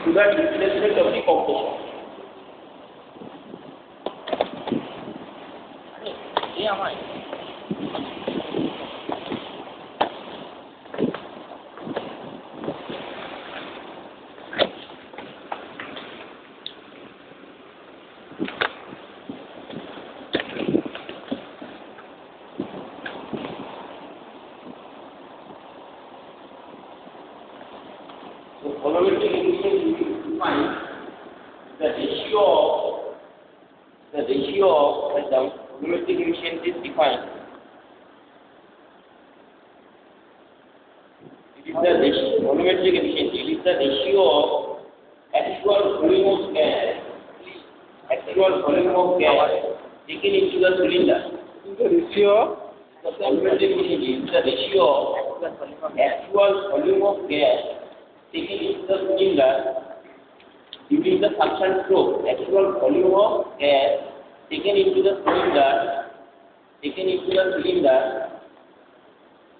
to the displacement of the compression. Volumetric emission is defined the ratio of the volumetric emission is defined. It is the ratio volumetric efficiency. It is the ratio of actual volume of gas taken into the cylinder. The ratio The volumetric efficiency is the ratio of actual volume of gas taken into the cylinder during the suction stroke. Actual volume of gas taken into the cylinder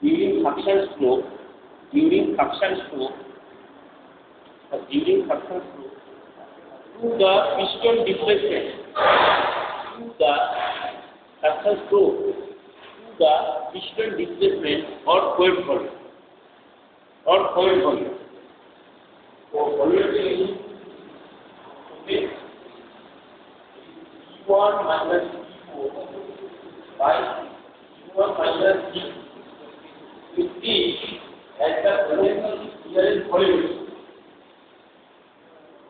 during suction stroke to the piston displacement or coil volume. So volumetric efficiency is E1 minus E4 by E1 minus E2. With this as the presence of the clearance volume,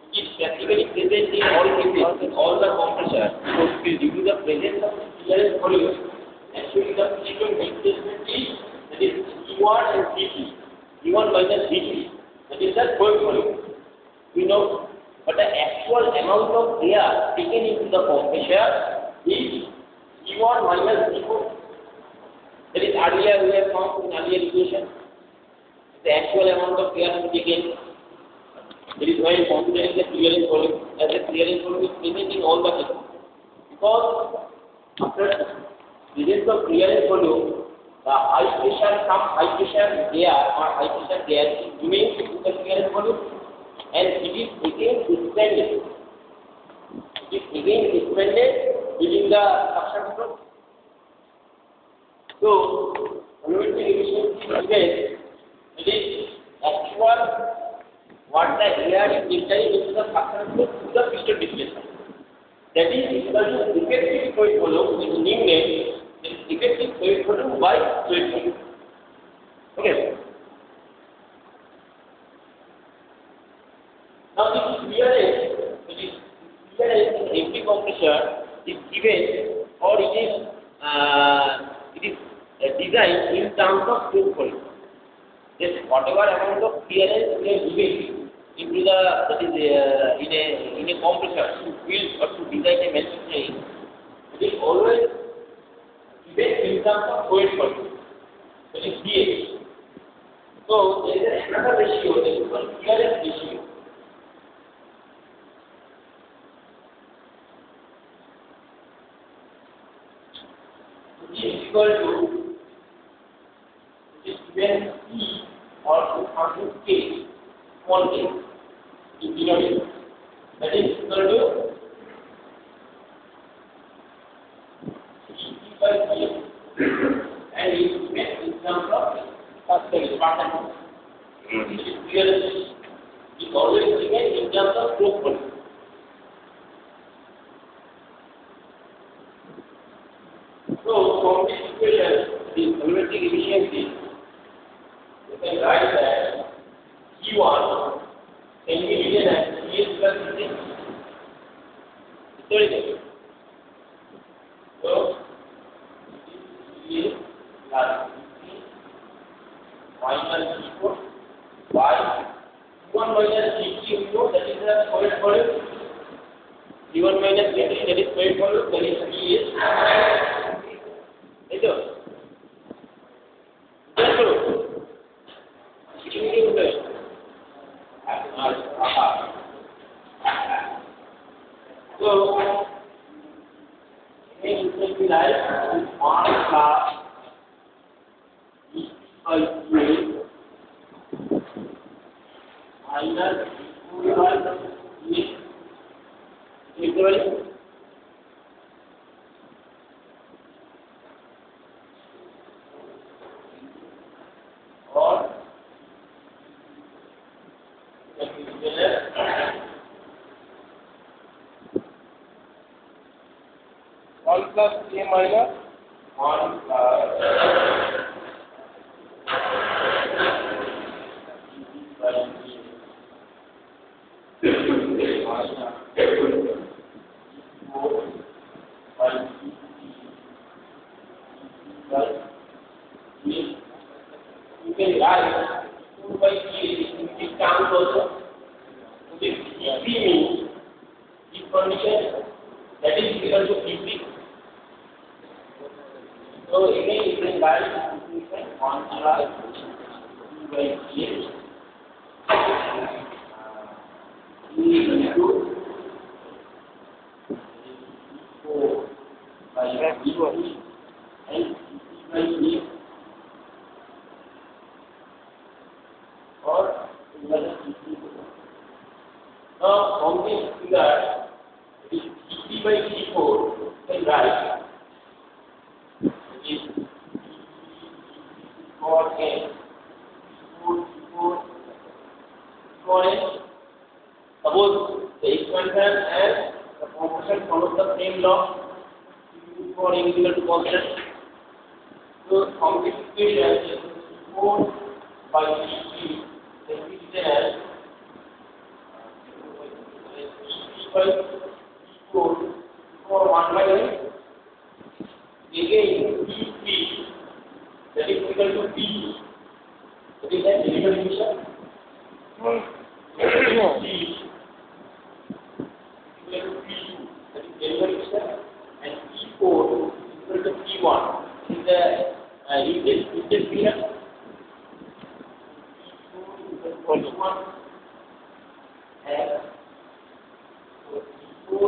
which is practically present in all cases, in all the compressors. So due to the presence of the clearance volume, actually the piston displacement is, that is E1 and E2, E1 minus E2. That is the coil volume. We know, but the actual amount of air taken into the compressor is E1 minus E4. That is earlier we have found in earlier equation. The actual amount of air to be taken. That is why considering the clearance volume, as the clearance volume is present in all the cases. Because after presence of clearance volume, the some high pressure air or high pressure gas remains in the clearance volume, and it is again expanded during the suction stroke. So volumetric efficiency is it is actual what the air is entering into the suction stroke to the piston displacement. That is equal to effective coil volume, which is named effective coil volume by coil volume. Okay. Now this clearance, which is clearance in every compressor, is given or it is designed in terms of stroke volume. Yes, whatever amount of clearance we are giving into the in a compressor to build or to design a manufacturing, it is always given in terms of coil volume, that is DH. So there is another ratio, that is called clearance ratio. Is equal to, which is given E or to K, small k, in denominator. That is equal to E by K, and it is given in terms of percentage. It is clearance. It is always given in terms of stroke volume. So from this equation, the volumetric efficiency, you can write that E1 can be written as ES plus EC. So ES plus EC minus E4 by E1 minus EC, you know that is the coil volume. E1 minus EC, that is coil volume, that is ES. So it will be like 1 plus E by Q minus E2 লিখতে পারি और 1 plus a minus 1 plus you can write 2 by 3 in this terms also. This P means this condition that is equal to P. So again you can write 1 plus 2 by 3 into 4 by 0 and by 3 or now from this figure it is P by C4 can write it is 4n 4 suppose the expansion and the compression follows the same law for equal to constant. So from this equation 4 by 3 then we get as by 4 for 1 by n again P that is equal to P that is an derivation P equal to P2 that is derivation and P4 equal to P1 is the integration P4 equal to 1 and 4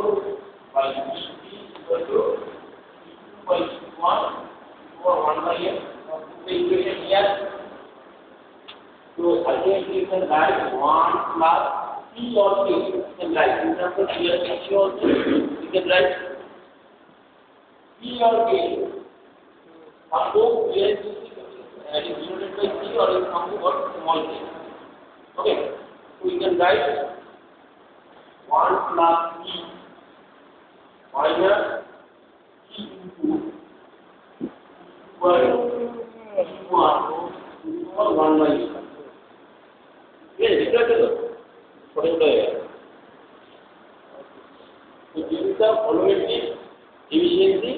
by P3 equal to P2 by P1 for 1 by n the equation here. So ultimately you can write 1 plus P or K. You can write in terms of P or K also. You can write P or K. Suppose here is denoted by C or is something called small k. Okay. So you can write 1 plus P minus P into 1 or 1 by n. Yes, exactly. So this is the volumetric efficiency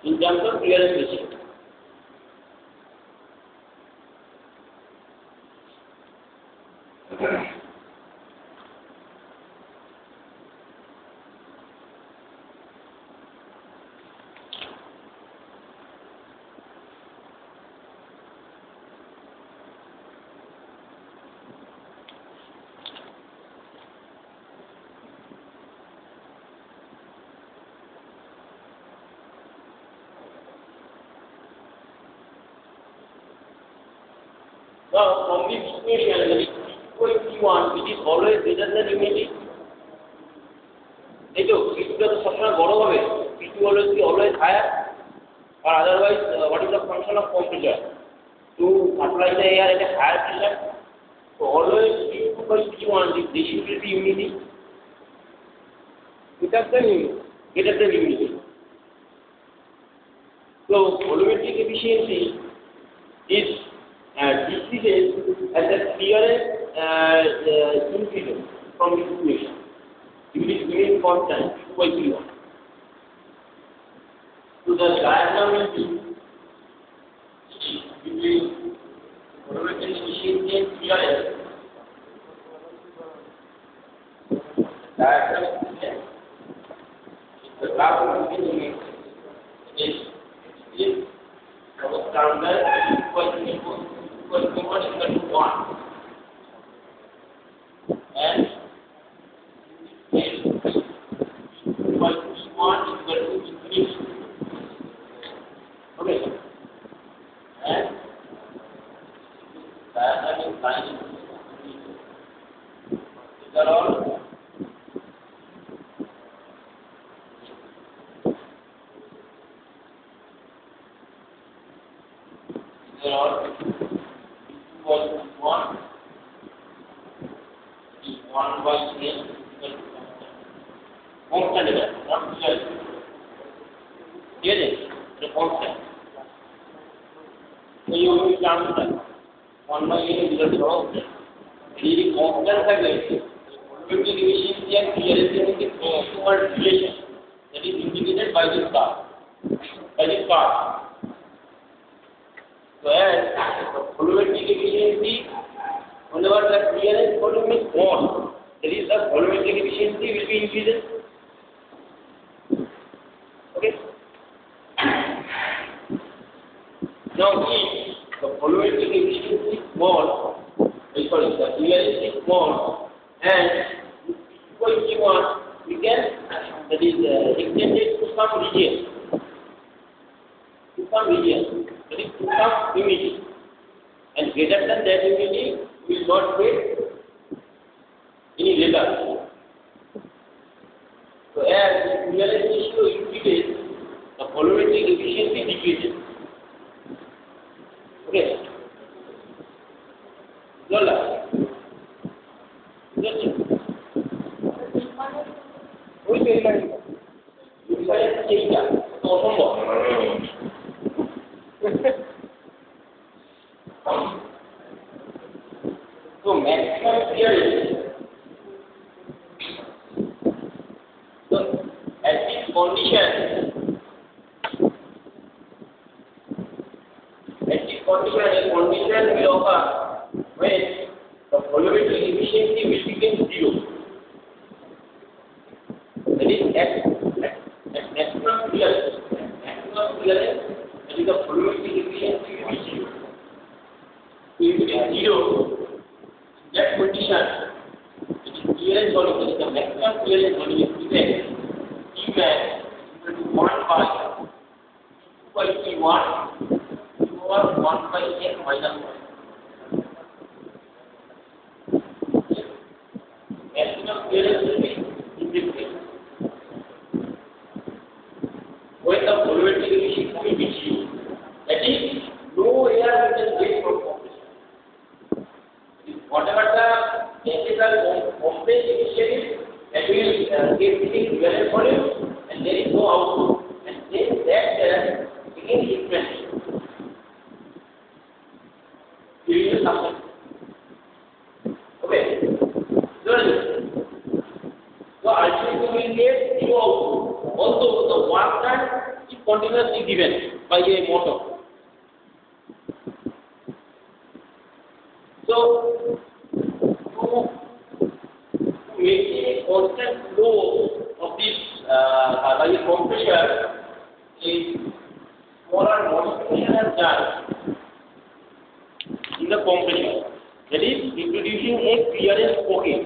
in terms of clearance ratio. Now, from this equation, that is P1, which is always greater than unity. देखो, P2 का तो सबसे बड़ा होगा P2 always higher, or otherwise, what is the function of compressor? To apply the air at a higher pressure. So always P2 by P1, this should be unity. Greater than unity. So volumetric efficiency is decreases as the clearance increases from this equation. If it is remain constant, 2 by 3 1. So the diagram will be between volumetric efficiency and clearance. Diagram is the graph will be is standard equal to 1 and equal to 1 equal to infinity. Okay. And that is sign are all equal to 1 is 1 by n equal to constant is not real. Here is the constant. So you will transfer 1 by n is equal to constant. If constant is probability efficiency and clearance in the toward relation that is indicated by this star. By this star. So as the volumetric efficiency, whenever the clearance volume is small, that is the volumetric efficiency will be increased. Okay. Now if the volumetric efficiency is small, the clearance is small, and equal Q1, we can that is extended to some region. That is to some unity, and greater than that unity will not get any result. So as the clearance ratio increases, the volumetric efficiency decreases. Okay. Zola. ওই যে এই line এইটা অসম্ভব। So maximum clearance. So at this condition a condition will occur when the volumetric efficiency will become 0. That is at maximum clearance. That is the volumetric efficiency will be 0. If it is 0, that condition, it is clearance volume, that is the maximum clearance volume is given, Qmax equal to 1 by Q1 over 1 by n minus 1. Maximum clearance will be in this case. When the volumetric efficiency will be 0, that is no air we can get from compression. Whatever the electrical compressed emission is, that will get within valence volume, and there is no output, and then that again increment during the suction. Okay. So ultimately we will get zero output, although the work done is continuously given by a motor. So, to maintain a constant flow of this by the compressor, a smaller modification is done in the compressor. That is introducing a clearance pocket.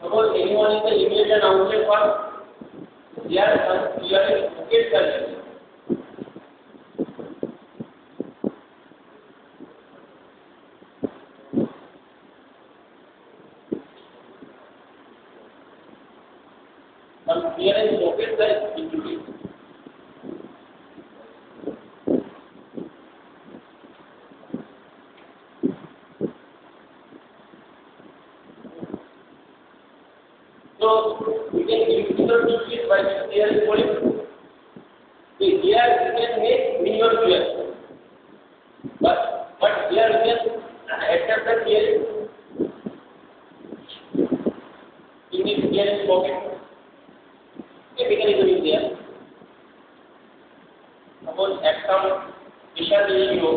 Suppose anyone is the inlet and outlet for there are some clearance pockets are there. Some clearance pockets are introduced. So we can increase it by clearance volume. So here we can make minimum clearance, but here we can accept the clearance in this clearance pocket. A mechanism is there. Suppose at some pressure ratio,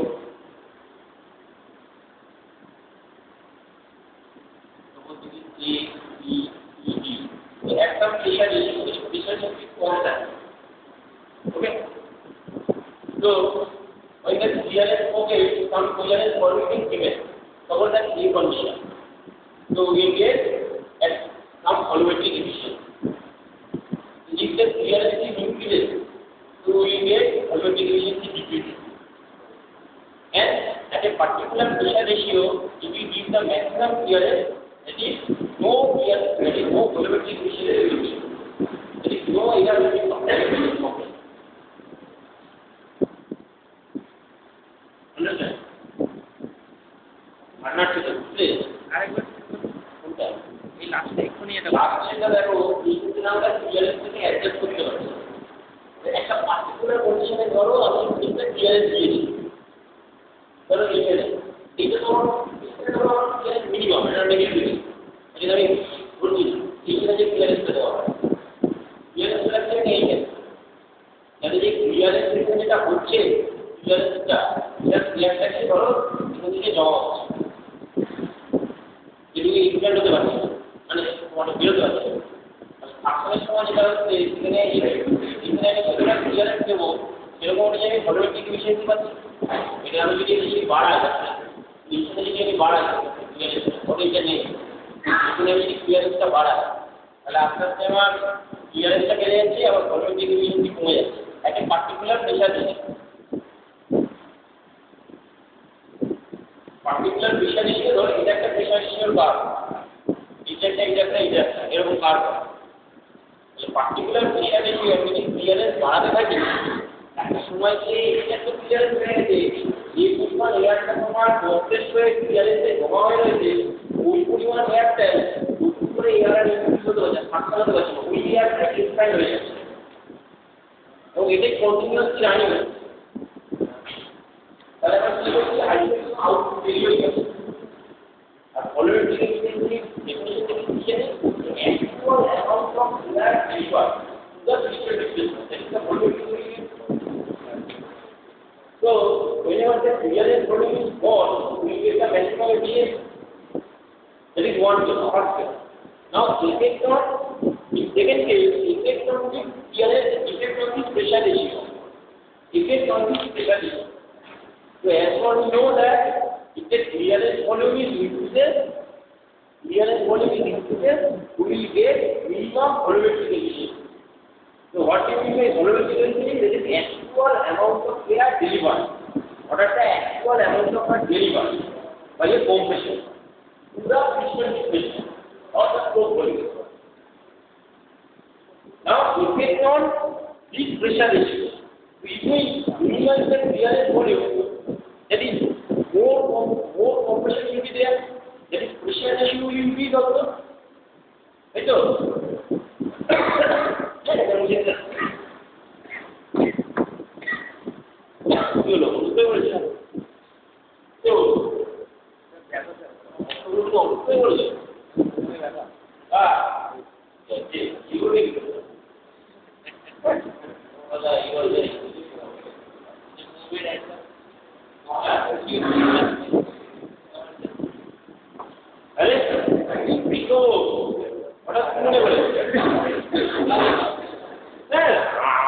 suppose this is A, B, E, D. So at some pressure ratio, this pressure should be constant. Okay. So when the clearance pocket, some clearance volume is given. Suppose that A condition. So we get at some volumetric efficiency. If the clearance is increases, particular pressure ratio, if you give the maximum clearance, that is no volumetric pressure will be. That is no air will be compressed. Understand? Please. লাস্টে দেখো এইখানে আমরা clearance থেকে adjust করতে পারি একটা particular পজিশনে ধরো আমি একটা ক্লিয়ারেন্স দিয়েছি ধরো এখানে এইটা ধরো মিনিমাম এটা নেগেটিভ এটা আমি বলছি এইখানে যে ক্লিয়ারেন্সটা দেওয়া ক্লিয়ারেন্সটা লাগছে এইখানে তাহলে যে ক্লিয়ারেন্স যেটা হচ্ছে ক্লিয়ারেন্সটা এটা ক্লিয়ারটাকে ধরো এখান থেকে জমা হচ্ছে এদিকে ইনফ্লেট হতে পারছে মানে তোমার বিরোধী আছে আসলে সময় যেটা হচ্ছে এখানে আমি কতটা ক্লিয়ারেন্স দেবো সেরকম অনুযায়ী আমি ভলিউমেট্রিক এফিসিয়েন্সি পাচ্ছি এটা আমি যদি বাড়াই নিচে যদি আমি বাড়াই ক্লিয়ারেন্স ওটা এটা নেই এখানে আমি যদি ক্লিয়ারেন্সটা বাড়াই তাহলে আস্তে আস্তে আমার ক্লিয়ারেন্সটা বেড়ে যাচ্ছে আবার ভলিউমেট্রিক এফিসিয়েন্সি কমে যাচ্ছে একটা পার্টিকুলার প্রেশার দিচ্ছে পার্টিকুলার প্রেশার হিসেবে ধরো এটা একটা প্রেশার হিসেবে কার্ভ এটা এরকম কার্ভ পার্টিকুলার প্রেশার হিসেবে আমি যদি ক্লিয়ারেন্স বাড়াতে থাকি একটা সময় যে এটা তো ক্লিয়ারেন্স হয়ে গেছে যে পরিমাণ এয়ারটা তোমার কমপ্রেস হয়ে ক্লিয়ারেন্সে জমা হয়ে রয়েছে ওই পরিমাণ এয়ারটা নতুন করে এয়ার ইনক্রিজ হতে হচ্ছে ফাঁকা হতে পারছে না ওই এয়ারটা এক্সপ্যান্ড হয়ে যাচ্ছে এবং এটাই কন্টিনিউয়াস জানি না তাহলে আমরা কি করছি হাইড্রোজেন আউটপুট বেরিয়ে গেছে আর ভলিউমেট্রিক এফিসিয়েন্সি ডেফিনিশন থেকে লিখে actual amount of air delivered to the crystal displacement. That is the volumetric efficiency. So whenever the clearance volume is small, we get the maximum efficiency. That is one case, first case. Now effect on the second case, effect on the clearance, effect on the pressure ratio. Effect on the pressure ratio. So as one we know that if the clearance volume is increases, clearance volume is increases, we will get minimum volumetric efficiency. So what do you mean by volumetric efficiency? That is actual amount of air delivered. What is the actual amount of air delivered by a compression to the crystal displacement or the stroke volume. Now effect on this pressure ratio. If we minimize the clearance volume, that is more compression will be there. That is pressure ratio will increase also. Right?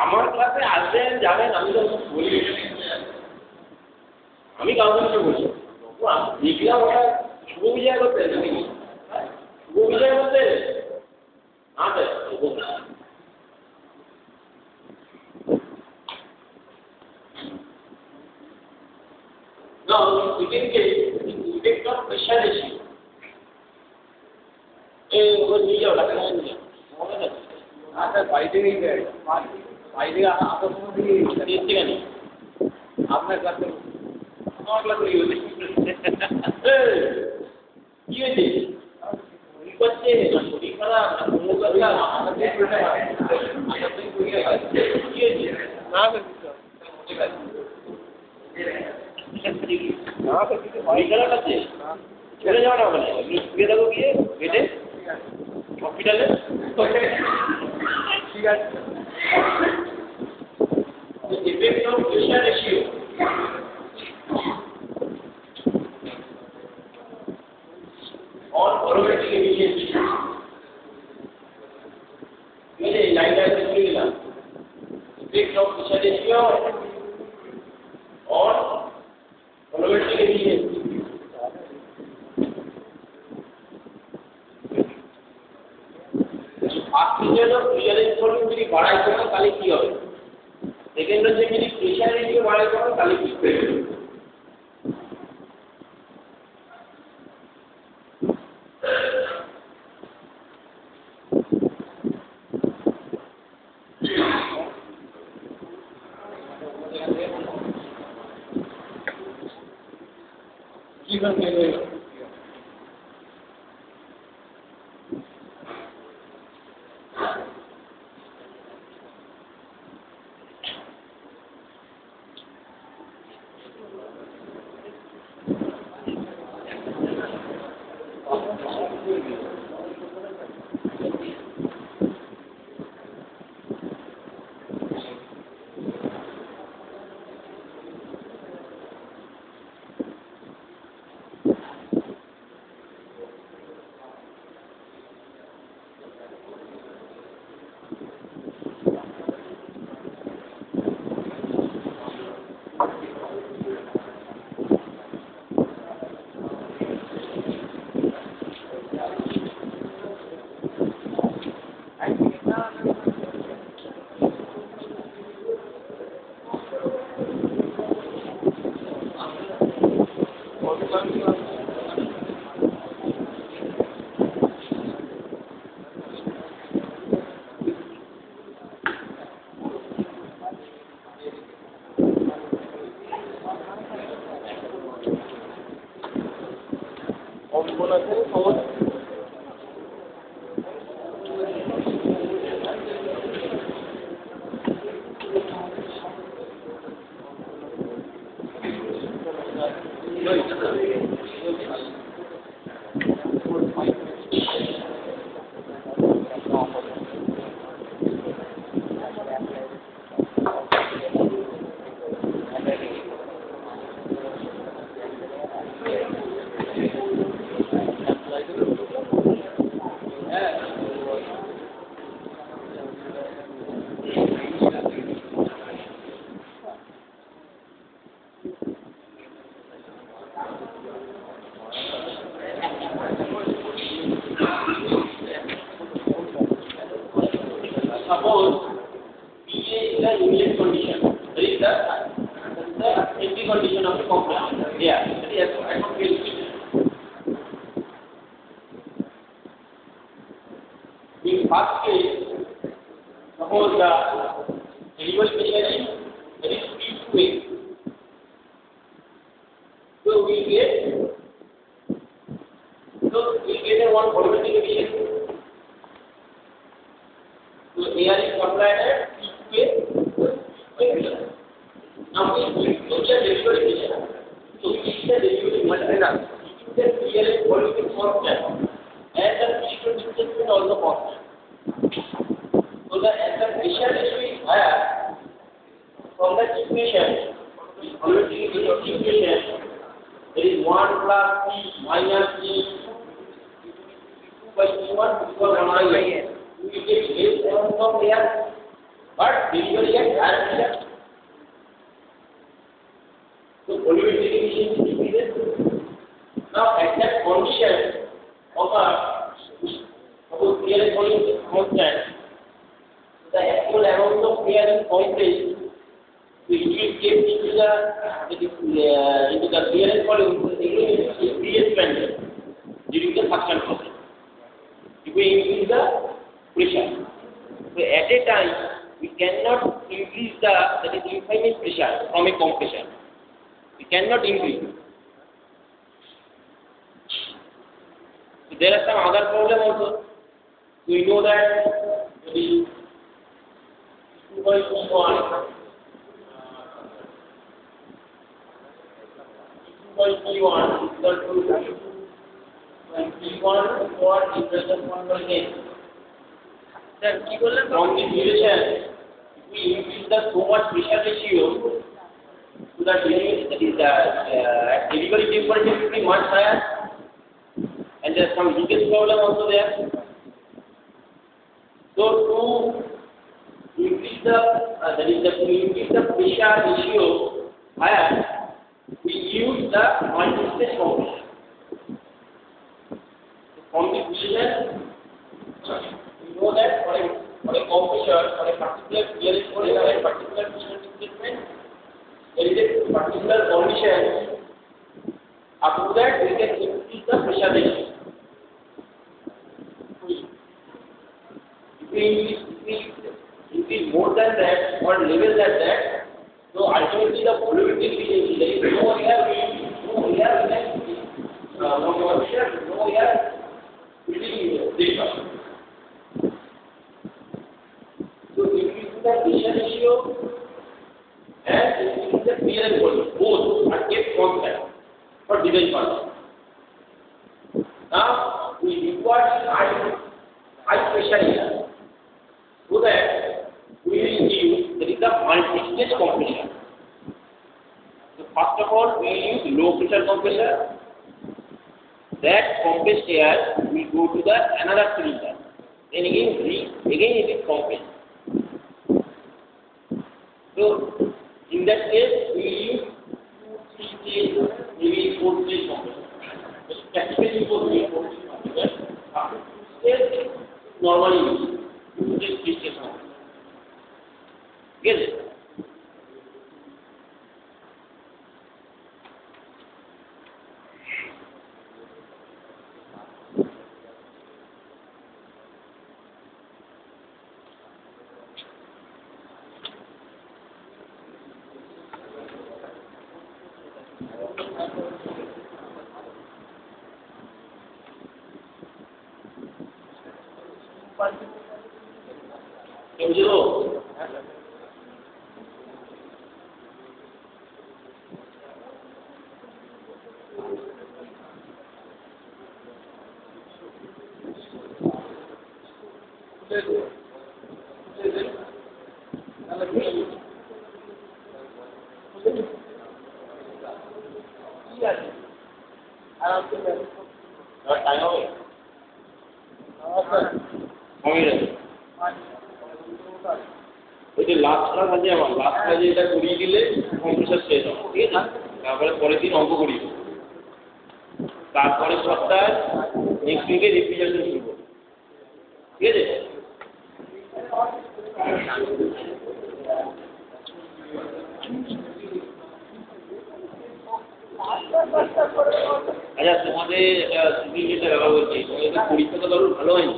আমার ক্লাসে আসবেন যাবেন আমি তো বলি আমি কাউকে বলি দেখলাম ওটা শুভ বিজয় করতে শুভ বিজয় করতে না Now, we can get the effect of pressure ratio. वो नहीं होगा क्या? आता फायदे नहीं है, फायदे आप उसमें भी देखते हैं नहीं. आपने क्लास में और क्लास में यूज़ ये जी बच्चे छोटी करा वो करता आता है ये जी ना हाँ तो किसी भाई करा करते चले जाना बने ये देखो ये बेटे हॉस्पिटल है ठीक है तो इफेक्ट ऑफ प्रेशर रेशियो और वॉल्यूमेट्रिक एफिशिएंसी ये लाइन लाइन से मिला इफेक्ट ऑफ प्रेशर रेशियो और वॉल्यूमेट्रिक एफिशिएंसी ऑक्सीजन और क्लियरेंस वॉल्यूम যদি বাড়াই করো তাহলে কি হবে সেকেন্ড হচ্ছে যদি প্রেসার রেশিও বাড়াই করো তাহলে কি হবে में फेल होएगा। Suppose PA is the inlet condition. That is the entry condition of the compression. Yeah, that is atmospheric. In first case, suppose the delivery pressure is that is P2A. So we get a one volumetric efficiency. So air is supplied at P2A. Now we use the delivery pressure. So we use the delivery material. We use the PLS volumetric constant and the pressure displacement also constant. So as the pressure ratio is higher from the equation, volumetric equation, there is 1 plus P minus P by P1 equal 1 by N. We get less amount of air, but delivery at higher pressure. So volumetric efficiency decreases. Now at that condition of a suppose PLS volume is constant, the actual amount of air is constant. So it will get into the PLS volume, it will be expanded during the suction process. If we increase the pressure, so at a time we cannot increase that is infinite pressure from a compression. We cannot increase. So there are some other problems also. So we know that the 2 by P1 P1 equal to P1 for equation 1 by N. Then from the duration, if we increase the so much pressure ratio to the delivery, that is the delivery temperature will be much higher, and there is some leakage problem also there. So to increase the pressure ratio higher, we use the multi-stage compression. From the equation, we know that for a compression, for a particular PLS volume or a particular pressure displacement, there is a particular condition. Up to that, we can increase the pressure ratio. If we increase more than that or level than that, so ultimately the volumetric efficiency, there is no air, no air within this bubble. So if you do the pressure ratio and if you do the clearance volume, both are kept constant for design purpose. Now we require high pressure here so that we will use the multi-stage compression. So first of all, we use low pressure compressor. That compressed air will go to the another cylinder. Then again it is compressed. So in that case, we use 2, 3 stage, maybe 4 stage compressor. Practically for 3 or 4 stage compressor. After 2 stage, normally use 2 stage, 3 stage compressor. Get it? Zero. Last কাজে এটা করিয়ে দিলে compressor শেষ হবে, ঠিক আছে? তারপরে পরের দিন অঙ্ক করিয়ে দেবো, তারপরে সপ্তাহে নেক্সট উইকে রিপ্রেজেন্টেশন শুরু করবো, ঠিক আছে? আচ্ছা, তোমাদের তুমি যেটা ব্যাপার বলছি, তোমাদের পরীক্ষাটা ধরো ভালো হয়নি,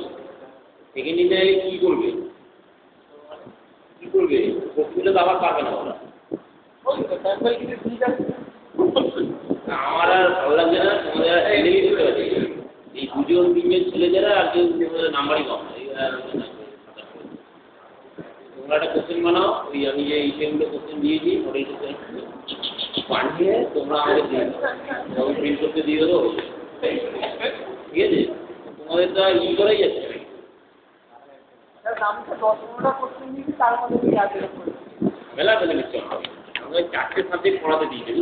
সেকেন্ড দিনে কি করবে? বক্তৃতা তো আবার পাবে না ওরা। আমার আর ভালো লাগছে না, তোমাদের এলেই দিতে পারছি এই 2-3 ছেলে যারা আর কেউ নাম্বারই কম না। তোমরা একটা কোশ্চেন বানাও, ওই আমি যে এইগুলো কোশ্চেন দিয়েছি ওটাই বানিয়ে তোমরা আমাকে দিয়ে দাও, প্রিন্ট করতে দিয়ে দেবো, ঠিক আছে? তোমাদের তো ই করাই যাচ্ছে নাকি মেলা পেলে নিশ্চয় আমরা 4টে সাবজেক্ট পড়াতে দিয়েছি।